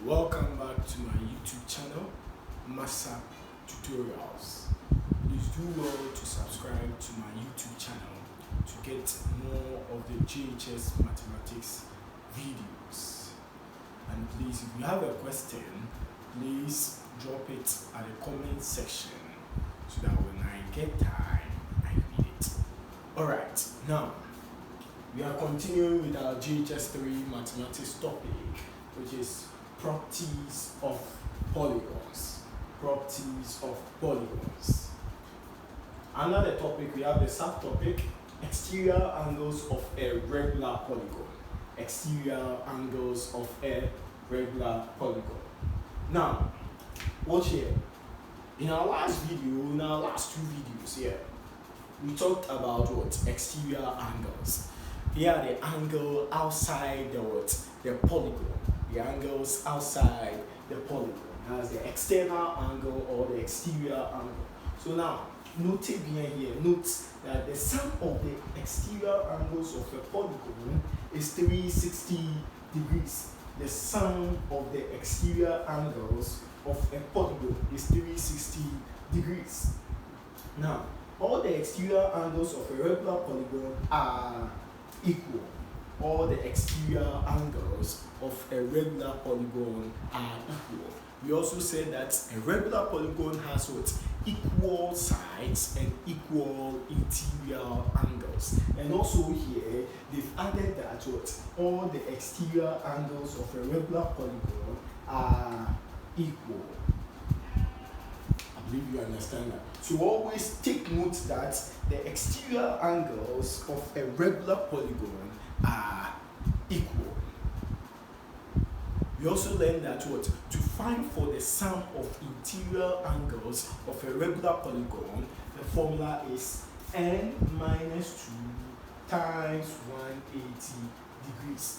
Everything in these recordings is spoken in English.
Welcome back to my YouTube channel, Masa Tutorials. Please do well to subscribe to my YouTube channel to get more of the GHS mathematics videos. And please, if you have a question, please drop it at the comment section so that when I get time, I read it. Alright, now we are continuing with our GHS 3 mathematics topic, which is properties of polygons. Properties of polygons. Under the topic, we have the subtopic exterior angles of a regular polygon. Exterior angles of a regular polygon. Now, watch here. In our last two videos here, we talked about what? Exterior angles. Here are the angle outside the polygon. The angles outside the polygon. That's the external angle or the exterior angle. So now, note that the sum of the exterior angles of a polygon is 360 degrees. The sum of the exterior angles of a polygon is 360 degrees. Now, all the exterior angles of a regular polygon are equal. All the exterior angles of a regular polygon are equal. We also said that a regular polygon has what? Equal sides and equal interior angles. And also here, they've added that what? All the exterior angles of a regular polygon are equal. I believe you understand that. So always take note that the exterior angles of a regular polygon are equal. We also learned that what? To find for the sum of interior angles of a regular polygon, the formula is n minus 2 times 180 degrees.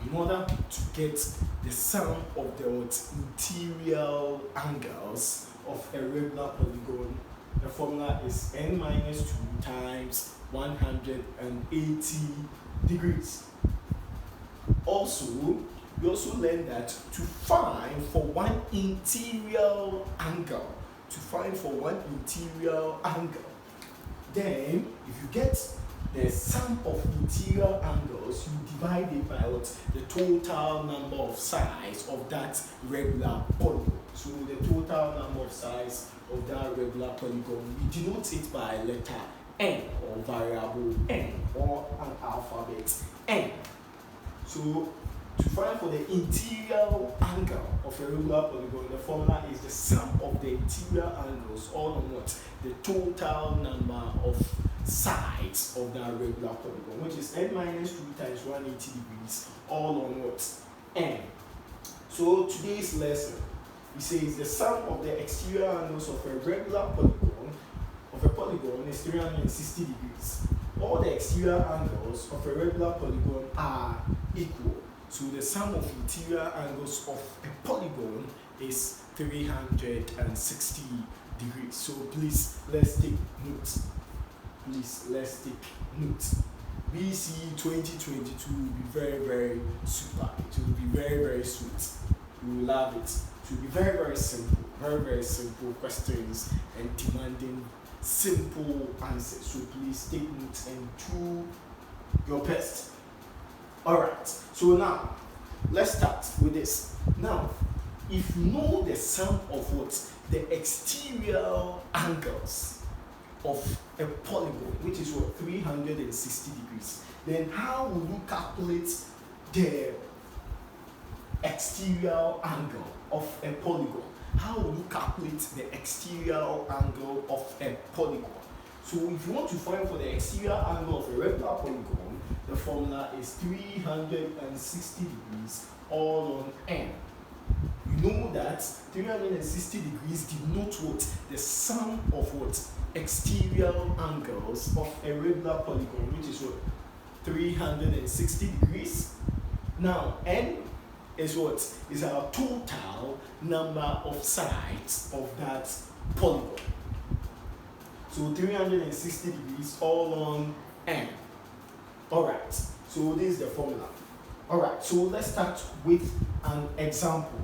In order to get the sum of the interior angles of a regular polygon, the formula is n minus 2 times 180 degrees. Also, we also learned that to find for one interior angle, then if you get the sum of interior angles, you divide it by what? The total number of sides of that regular polygon. So the total number of sides of that regular polygon, we denote it by letter n or variable n or an alphabet n. So to find for the interior angle of a regular polygon, the formula is the sum of the interior angles all on what? The total number of sides of that regular polygon, which is n minus 2 times 180 degrees all on what? N. So today's lesson, it says the sum of the exterior angles of a regular polygon, is 360 degrees. All the exterior angles of a regular polygon are equal. So the sum of interior angles of a polygon is 360 degrees. So please, let's take notes. BC 2022 will be very, very super. It will be very, very sweet. We will love it. It will be very, very simple. Very, very simple questions and demanding simple answers. So please take notes and do your best. Alright, so now let's start with this. Now, if you know the sum of what? The exterior angles of a polygon, which is what? 360 degrees, then how will you calculate the exterior angle of a polygon? How will you calculate the exterior angle of a polygon? So if you want to find for the exterior angle of a regular polygon, the formula is 360 degrees all on n. You know that 360 degrees denote what? The sum of what? Exterior angles of a regular polygon, which is what? 360 degrees. Now, n is what? Is our total number of sides of that polygon. So 360 degrees all on n. Alright, so this is the formula. Alright, so let's start with an example.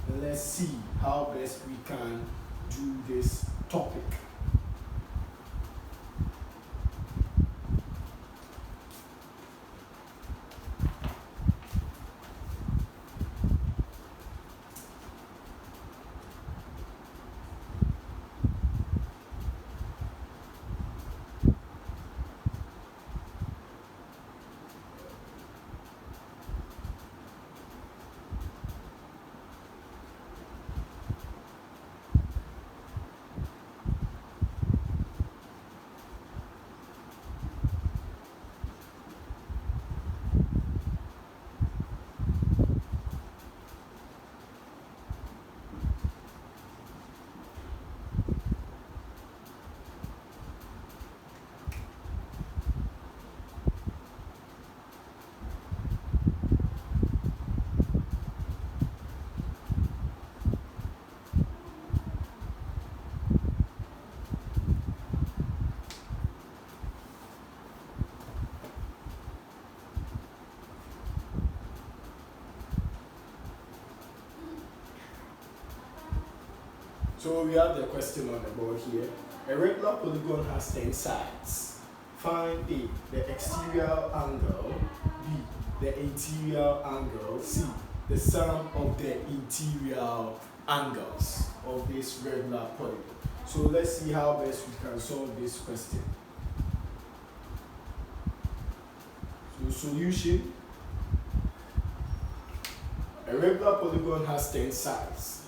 And let's see how best we can do this topic. So we have the question on the board here. A regular polygon has 10 sides. Find A, the exterior angle, B, the interior angle, C, the sum of the interior angles of this regular polygon. So let's see how best we can solve this question. So solution, a regular polygon has 10 sides.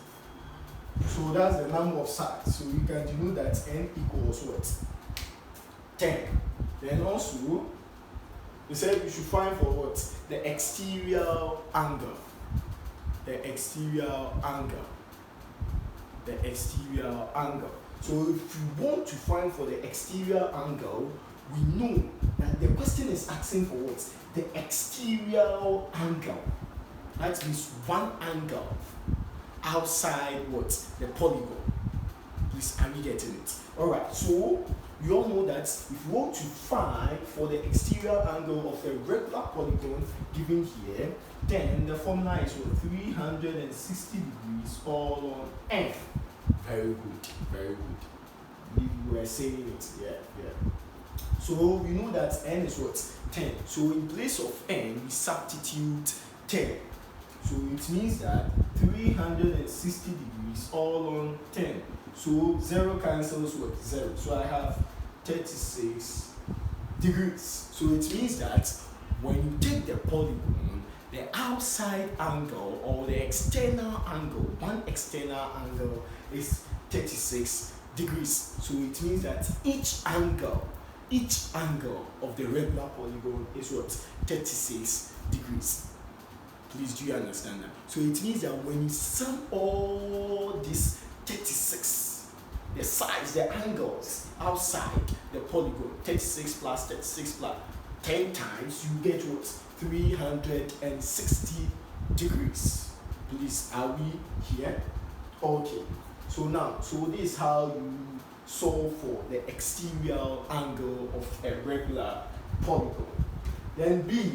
So that's the number of sides. So you can denote that n equals what? 10. Then also, we said we should find for what? The exterior angle. The exterior angle. The exterior angle. So if you want to find for the exterior angle, we know that the question is asking for what? The exterior angle. That means one angle outside what? The polygon. Please, are we getting it? Alright, so we all know that if you want to find for the exterior angle of a regular polygon given here, then the formula is what? 360 degrees all on n. Very good, very good. We were saying it, yeah. So we know that n is what? 10. So in place of n, we substitute 10. So it means that 360 degrees all on 10. So 0 cancels what? 0. So I have 36 degrees. So it means that when you take the polygon, the outside angle or the external angle, one external angle is 36 degrees. So it means that each angle of the regular polygon is what? 36 degrees. Please, do you understand that? So it means that when you sum all these 36, the sides, the angles outside the polygon, 36 plus 10 times, you get what? 360 degrees. Please, are we here? Okay. So now, so this is how you solve for the exterior angle of a regular polygon. Then B.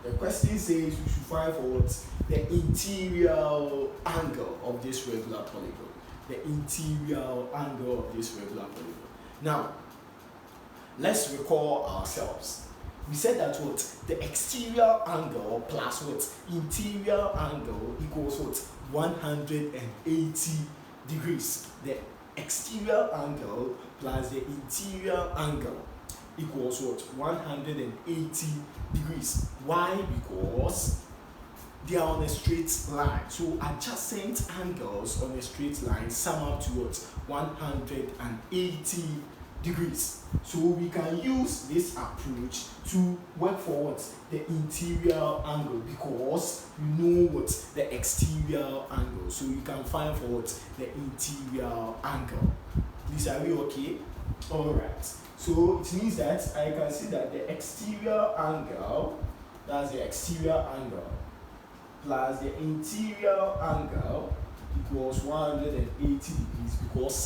The question says we should find for what? The interior angle of this regular polygon. The interior angle of this regular polygon. Now, let's recall ourselves. We said that what? The exterior angle plus what? Interior angle equals what? 180 degrees. The exterior angle plus the interior angle equals what? 180 degrees. Why? Because they are on a straight line. So adjacent angles on a straight line sum up to what? 180 degrees. So we can use this approach to work for what? The interior angle, because you know what? The exterior angle. So we can find for what? The interior angle. Please, are we okay? Alright. So it means that I can see that the exterior angle, that's the exterior angle, plus the interior angle equals 180 degrees because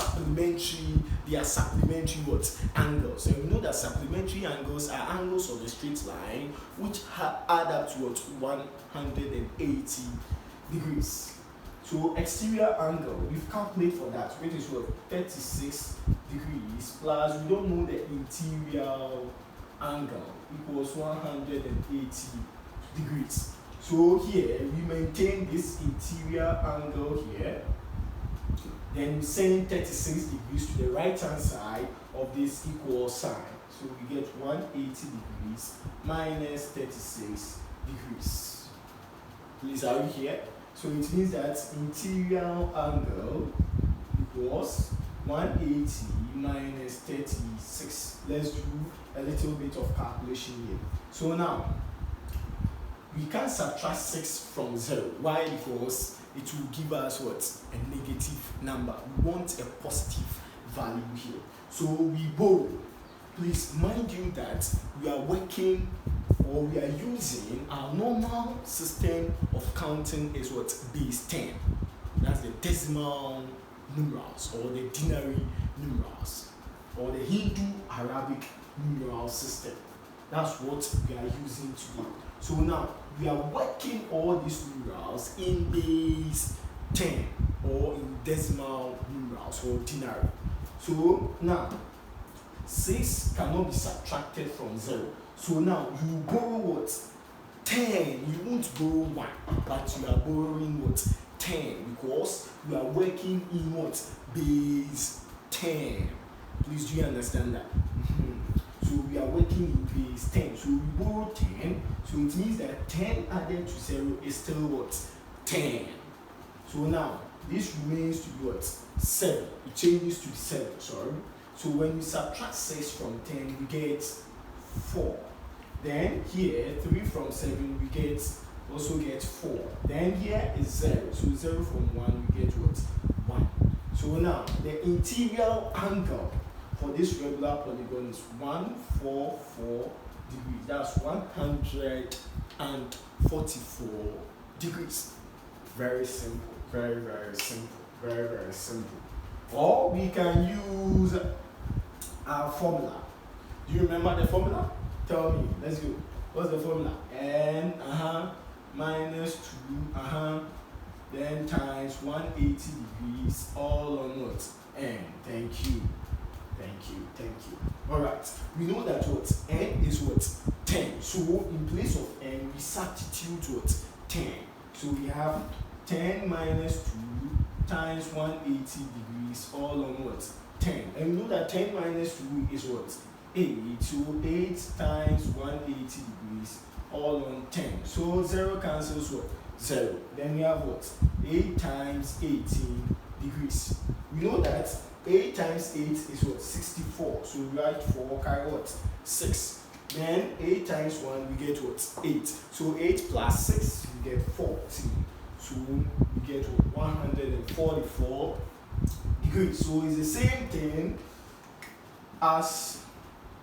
they are supplementary what? Angles. And we know that supplementary angles are angles of a straight line which add up to what? 180 degrees. So exterior angle, we've calculated for that, which is what? 36 degrees plus, we don't know the interior angle, equals 180 degrees. So here we maintain this interior angle here, then we send 36 degrees to the right hand side of this equal sign. So we get 180 degrees minus 36 degrees. Please, are you here? So it means that interior angle equals 180 minus 36. Let's do a little bit of calculation here. So now, we can subtract 6 from 0. Why? Because it will give us what? A negative number. We want a positive value here. So we borrow. Please mind you that we are working, or we are using our normal system of counting is what? Base 10. That's the decimal numerals or the denary numerals or the Hindu Arabic numeral system. That's what we are using today. So now we are working all these numerals in base 10 or in decimal numerals or denary. So now 6 cannot be subtracted from 0. So now you borrow what? 10. You won't borrow 1, but you are borrowing what? 10, because we are working in what? Base 10. Please, do you understand that? So we are working in base 10. So we borrow 10. So it means that 10 added to 0 is still what? 10. So now this remains to be what? 7. It changes to 7, sorry. So when we subtract 6 from 10, we get 4. Then here, 3 from 7, we also get 4. Then here is 0. So 0 from 1, we get what? 1. So now, the interior angle for this regular polygon is 144 degrees. That's 144 degrees. Very simple. Very, very simple. Very, very simple. Or we can use our formula. Do you remember the formula? Tell me. Let's go. What's the formula? N minus 2 then times 180 degrees all on what? N. Thank you. Thank you. Thank you. Alright. We know that what? N is what? 10. So in place of N, we substitute what? 10. So we have 10 minus 2 times 180 degrees all on what? 10. And we know that 10 minus 2 is what? 8. So 8 times 180 degrees all on 10. So 0 cancels what? 0. Then we have what? 8 times 18 degrees. We know that 8 times 8 is what? 64. So we write 4, carry what? 6. Then 8 times 1, we get what? 8. So 8 plus 6, we get 14. So we get what? 144 degrees. So it's the same thing as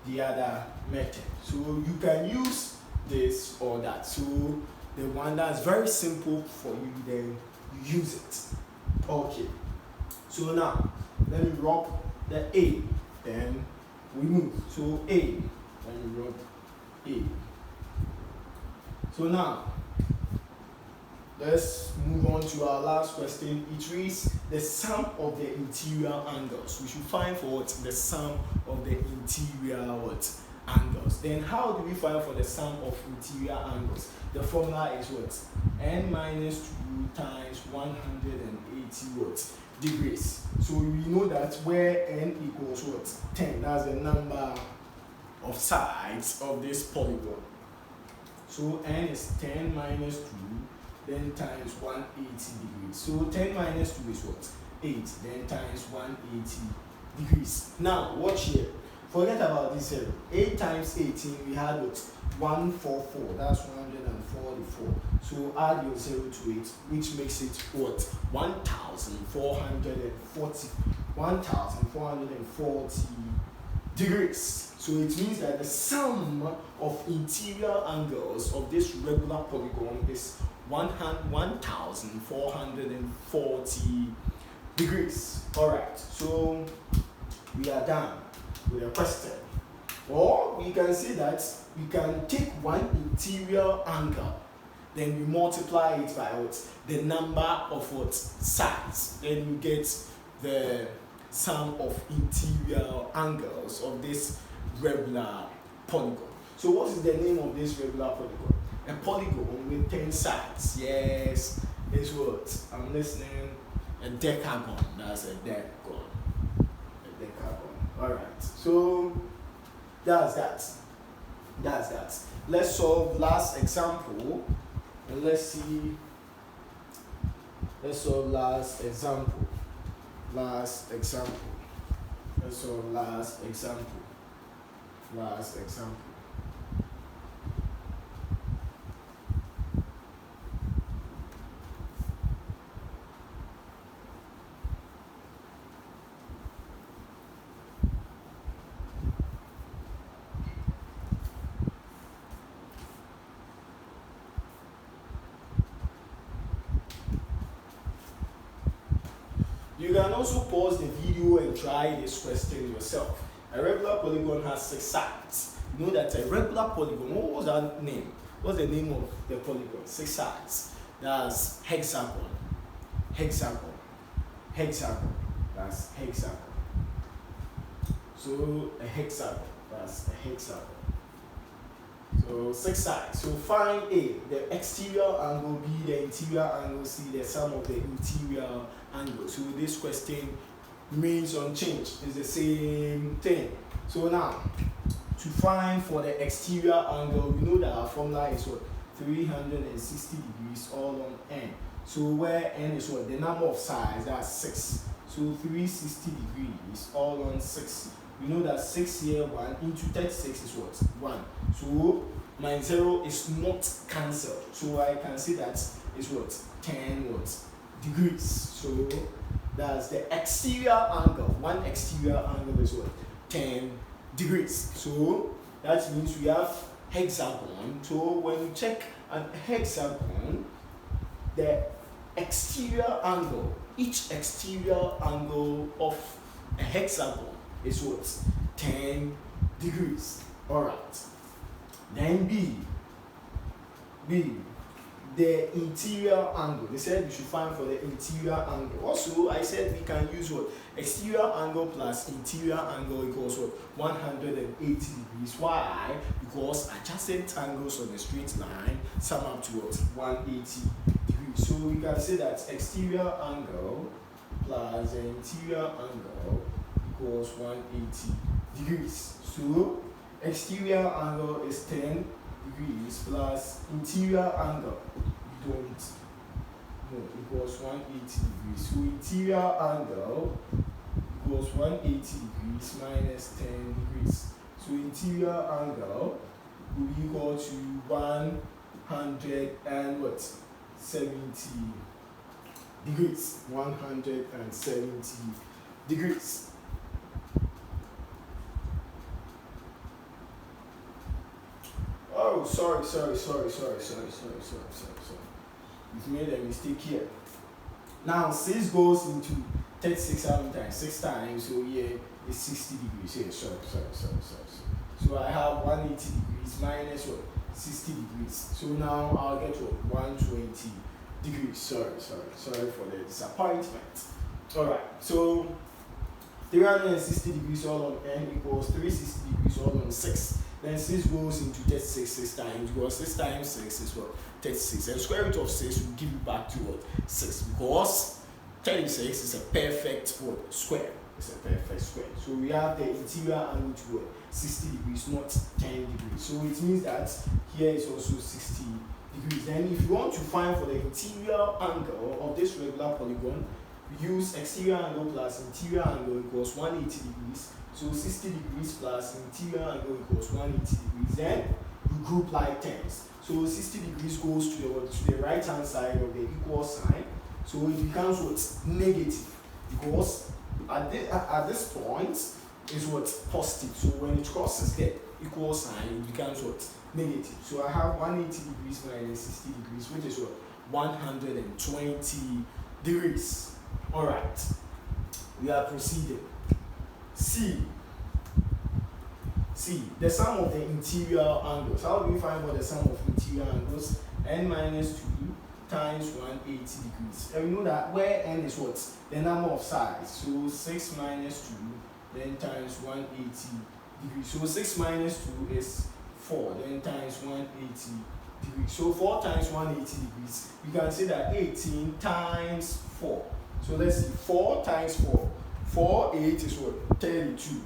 the other method. So you can use this or that. So the one that's very simple for you, then you use it. Okay. So now let me rub the A, then we move. So A, let me rub A. So now let's move on to our last question. It reads the sum of the interior angles. We should find for what? The sum of the interior what? Angles. Then how do we find for the sum of interior angles? The formula is what? N minus 2 times 180 what? Degrees. So we know that where N equals what? 10. That's the number of sides of this polygon. So N is 10 minus 2, then times 180 degrees. So 10 minus 2 is what? 8, then times 180 degrees. Now watch here. Forget about this 0. 8 times 18, we had what? 144. That's 144. So add your 0 to it, which makes it what? 1,440 degrees. So it means that the sum of interior angles of this regular polygon is 1440 degrees. Alright, so we are done with the question. Or we can say that we can take one interior angle, then we multiply it by what? The number of what? Sides. Then you get the sum of interior angles of this regular polygon. So what is the name of this regular polygon? A polygon with 10 sides. Yes, it's what? I'm listening. A decagon. That's a decagon. A decagon. Alright. So that's that. Let's solve last example. And let's see. Let's solve last example. Let's solve last example. You can also pause the video and try this question yourself. A regular polygon has 6 sides. You know that a regular polygon, what was that name? What's the name of the polygon? 6 sides. That's hexagon. That's hexagon. So a hexagon. That's a hexagon. So 6 sides. So find A, the exterior angle, B, the interior angle, C, the sum of the interior angle. So this question remains unchanged. It's the same thing. So now, to find for the exterior angle, we know that our formula is what? 360 degrees all on n. So where n is what? The number of sides, that's 6. So 360 degrees all on 6. We know that 6 here, 1 into 36 is what? 1. So my 0 is not cancelled. So I can say that is what? 10 what? Degrees. So that's the exterior angle. One exterior angle is what? 10 degrees. So that means we have hexagon. So when you check an hexagon, the exterior angle, each exterior angle of a hexagon is what? 10 degrees. Alright. Then B, the interior angle. They said we should find for the interior angle. Also, I said we can use what? Exterior angle plus interior angle equals what? 180 degrees. Why? Because adjacent angles on a straight line sum up to what? 180 degrees. So we can say that exterior angle plus the interior angle equals 180 degrees. So exterior angle is 10 degrees plus interior angle, we don't know, equals 180 degrees. So interior angle equals 180 degrees minus 10 degrees. So interior angle will be equal to 170 degrees. 170 degrees. Oh, sorry. You've made a mistake here. Now, 6 goes into 36 how many times? 6 times, so here is 60 degrees. Here, sorry. So I have 180 degrees minus what? 60 degrees. So now I'll get what? 120 degrees. Sorry for the disappointment. Alright, so 360 degrees all on n equals 360 degrees all on 6. Then 6 goes into 36 6 times, because 6 times 6 is what? 36. And square root of 6 will give you back to what? 6, because 36 is a perfect what? Square. It's a perfect square. So we have the interior angle to what? 60 degrees, not 10 degrees. So it means that here is also 60 degrees. Then if you want to find for the interior angle of this regular polygon, we use exterior angle plus interior angle equals 180 degrees. So 60 degrees plus interior angle equals 180 degrees. Then you group like terms. So 60 degrees goes to the right hand side of the equal sign. So it becomes what? Negative. Because at this point is what? Positive. So when it crosses the equal sign, it becomes what? Negative. So I have 180 degrees minus 60 degrees, which is what? 120 degrees. Alright, we are proceeding. C, the sum of the interior angles. How do we find what the sum of interior angles? N minus 2 times 180 degrees. And we know that where n is what? The number of sides. So 6 minus 2, then times 180 degrees. So 6 minus 2 is 4, then times 180 degrees. So 4 times 180 degrees, we can say that 18 times 4. So let's see, 4 times 4. 4, 8 is what? 32.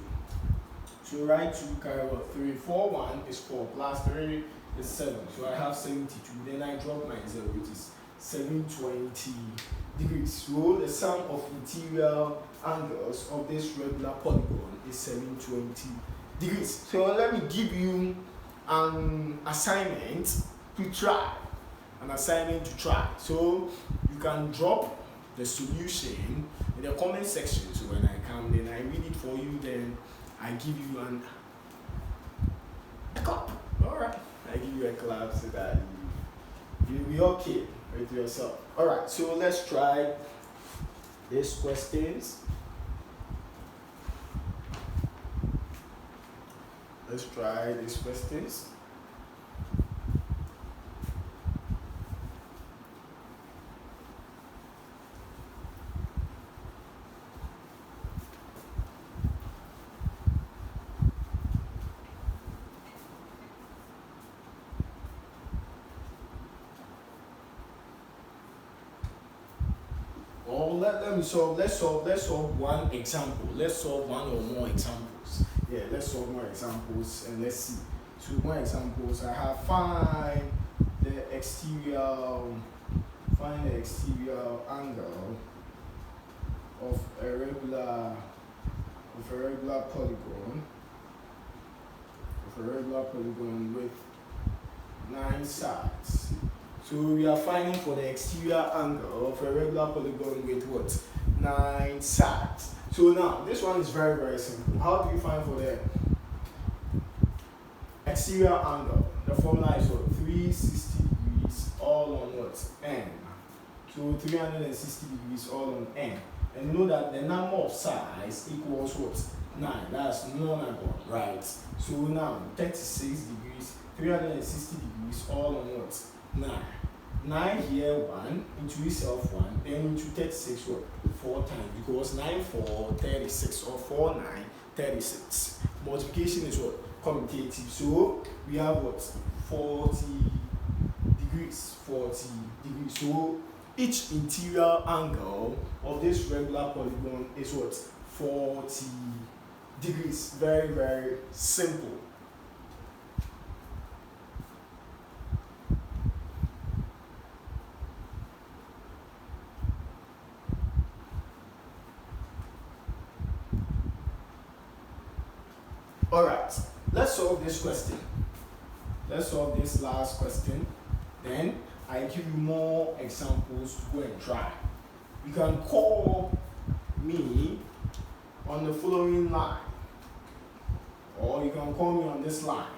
So write 2 carry over 3. 4, 1 is 4 plus 3 is 7. So I have 72. Then I drop my 0, which is 720 degrees. So the sum of interior angles of this regular polygon is 720 degrees. So let me give you an assignment to try. So you can drop the solution in the comment section. So when I come, then I read it for you, then I give you a clap. Alright. I give you a clap so that you'll be okay with yourself. Alright, so let's try these questions. Let's solve one example. Let's solve one or more examples. Yeah, let's solve more examples and let's see. So more examples. I have find the exterior angle of a regular polygon with 9 sides. So we are finding for the exterior angle of a regular polygon with what? 9 sides. So now this one is very, very simple. How do you find for the exterior angle? The formula is what? 360 degrees all on what? N. So 360 degrees all on N. And you know that the number of sides equals what? 9. That's non-number, right? So now 36 degrees, 360 degrees all on what? 9. 9 here 1, into itself 1, then into 36 what? 4 times, because 9 4 36 or 4 9 36. Multiplication is what? Commutative. So we have what? 40 degrees. So each interior angle of this regular polygon is what? 40 degrees. Very, very simple. Alright, let's solve this question. Let's solve this last question. Then I give you more examples to go and try. You can call me on the following line, or you can call me on this line: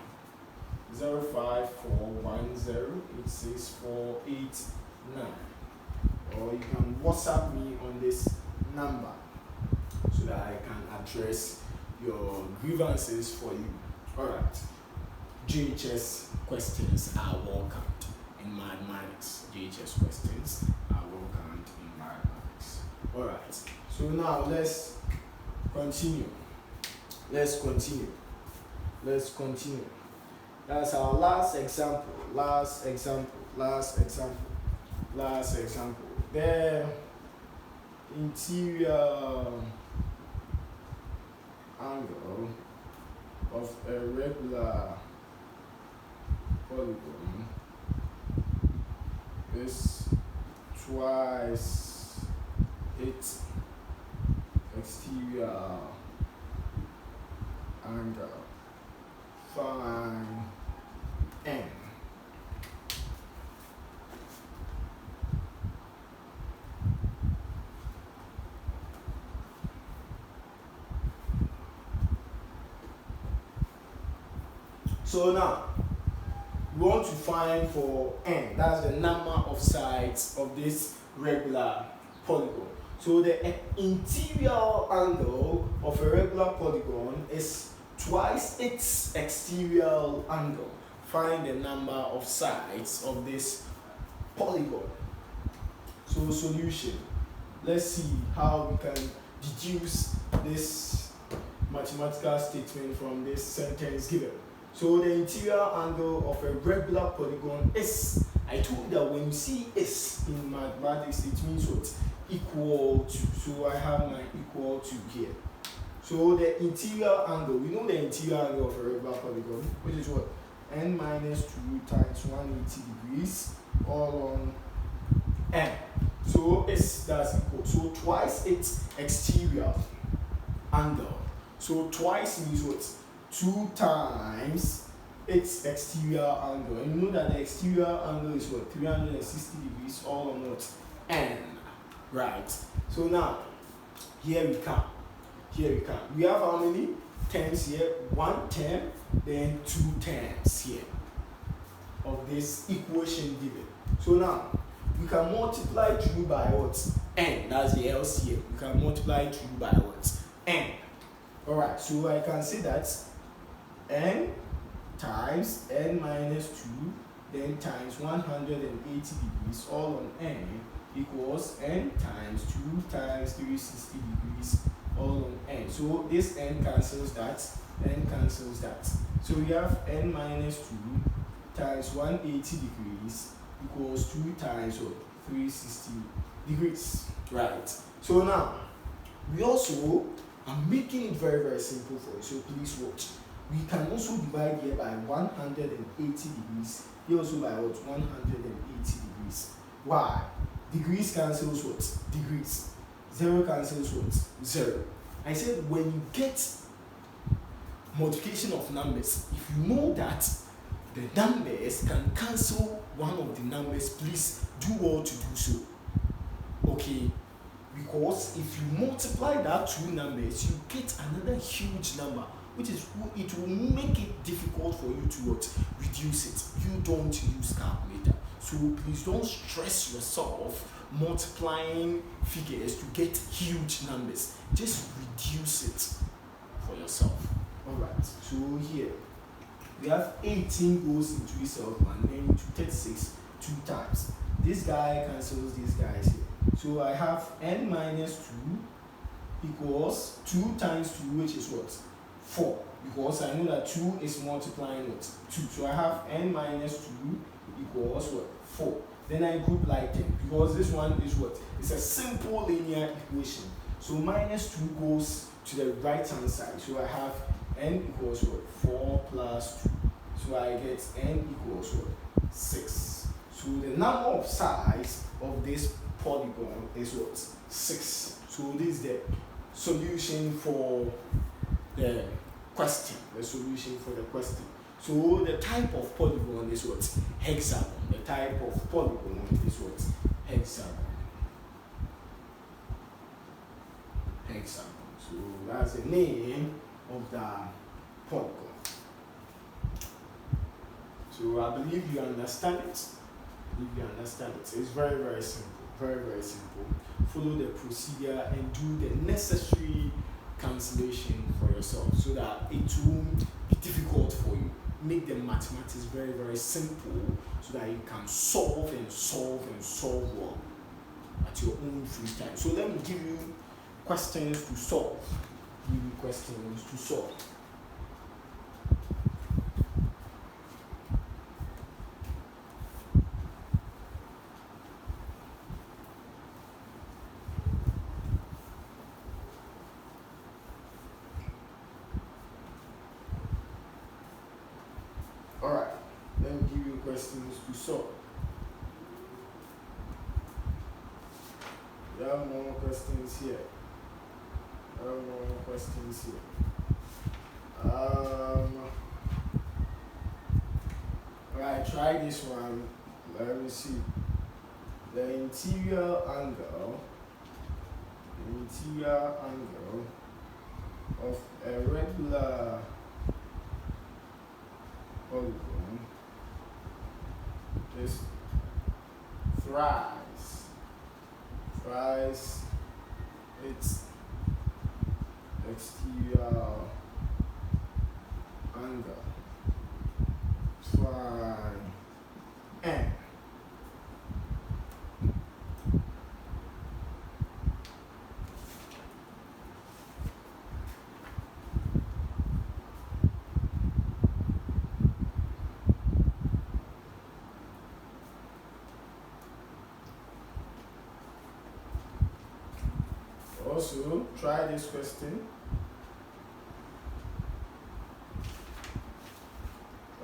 0541086489, or you can WhatsApp me on this number so that I can address your grievances for you. Alright. JHS questions are welcomed in mathematics. JHS questions are welcomed in mathematics. Alright. So now let's continue. That's our last example. The interior angle of a regular polygon is twice its exterior angle. Find n. So now, we want to find for n, that's the number of sides of this regular polygon. So the interior angle of a regular polygon is twice its exterior angle. Find the number of sides of this polygon. So solution. Let's see how we can deduce this mathematical statement from this sentence given. So the interior angle of a regular polygon is, I told you that when you see is in mathematics, it means what? Equal to. So I have my equal to here. So the interior angle, we know the interior angle of a regular polygon, which is what? N minus 2 times 180 degrees all on n. So that's equal. So twice its exterior angle. So twice means what? 2 times its exterior angle. And you know that the exterior angle is what? 360 degrees all on what? N. Right. So now, here we come. We have how many terms here? 1 term, then 2 terms here of this equation given. So now, we can multiply through by what? N. That's the LCM. We can multiply through by what? N. Alright, so I can say that n times n minus 2, then times 180 degrees all on n equals n times 2 times 360 degrees all on n. So this n cancels that, n cancels that. So we have n minus 2 times 180 degrees equals 2 times 360 degrees. Right. So now, we also are making it very, very simple for you. So please watch. We can also divide here by 180 degrees. Here also by what? 180 degrees. Why? Degrees cancels what? Degrees. 0 cancels what? 0. I said when you get multiplication of numbers, if you know that the numbers can cancel one of the numbers, please do well to do so. Okay? Because if you multiply that two numbers, you get another huge number, which is, it will make it difficult for you to what? Reduce it. You don't use calculator. So please don't stress yourself multiplying figures to get huge numbers. Just reduce it for yourself. Alright, so here we have 18 goes into itself and then into 36 2 times. This guy cancels these guys here. So I have n minus 2 equals 2 times 2, which is what? 4. Because I know that 2 is multiplying what? 2. So I have n minus 2 equals what? 4. Then I group like 10 because this one is what? It's a simple linear equation. So minus 2 goes to the right hand side. So I have n equals what? 4 plus 2. So I get n equals what? 6. So the number of sides of this polygon is what? 6. So this is the solution for the question. The solution for the question. So the type of polygon is what? Hexagon. The type of polygon is what? Hexagon. Hexagon. So that's the name of the polygon. So I believe you understand it. It's very, very simple. Very, very simple. Follow the procedure and do the necessary cancellation for yourself so that it won't be difficult for you. Make the mathematics very, very simple so that you can solve well at your own free time. So let me give you questions to solve. Alright, let me give you questions to solve. We have more questions here. Alright, try this one. Let me see. The interior angle of a regular polygon is thrice. Thrice, it's exterior angle. N. Also, try this question.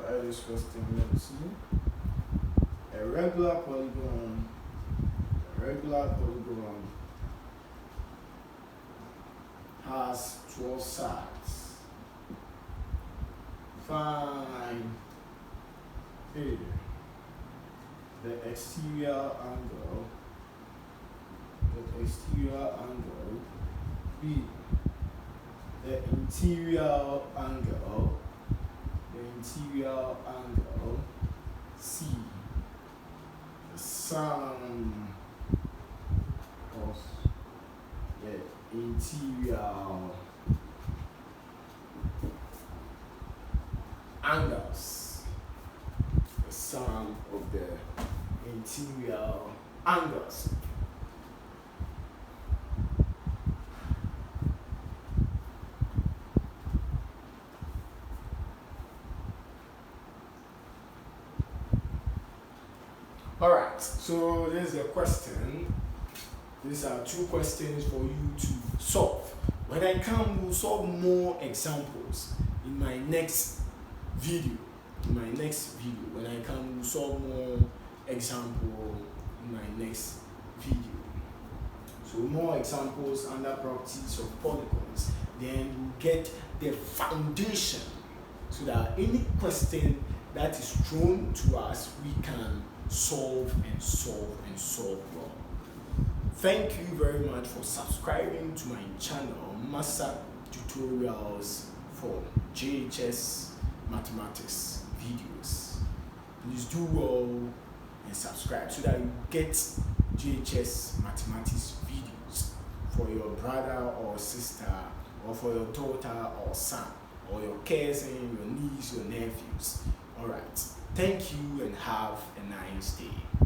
Let's see. A regular polygon has 12 sides. Find A, the exterior angle, B, the interior angle, C, the sum of the interior angles, the sum of the interior angles. Alright, so there's a question. These are two questions for you to solve. When I come, we'll solve more examples in my next video. When I come, we'll solve more examples in my next video. So more examples under properties of polygons. Then you get the foundation so that any question that is thrown to us, we can solve well. Thank you very much for subscribing to my channel, Master Tutorials for JHS Mathematics videos. Please do well and subscribe so that you get JHS Mathematics videos for your brother or sister, or for your daughter or son, or your cousin, your niece, your nephews. Alright, thank you and have a nice day.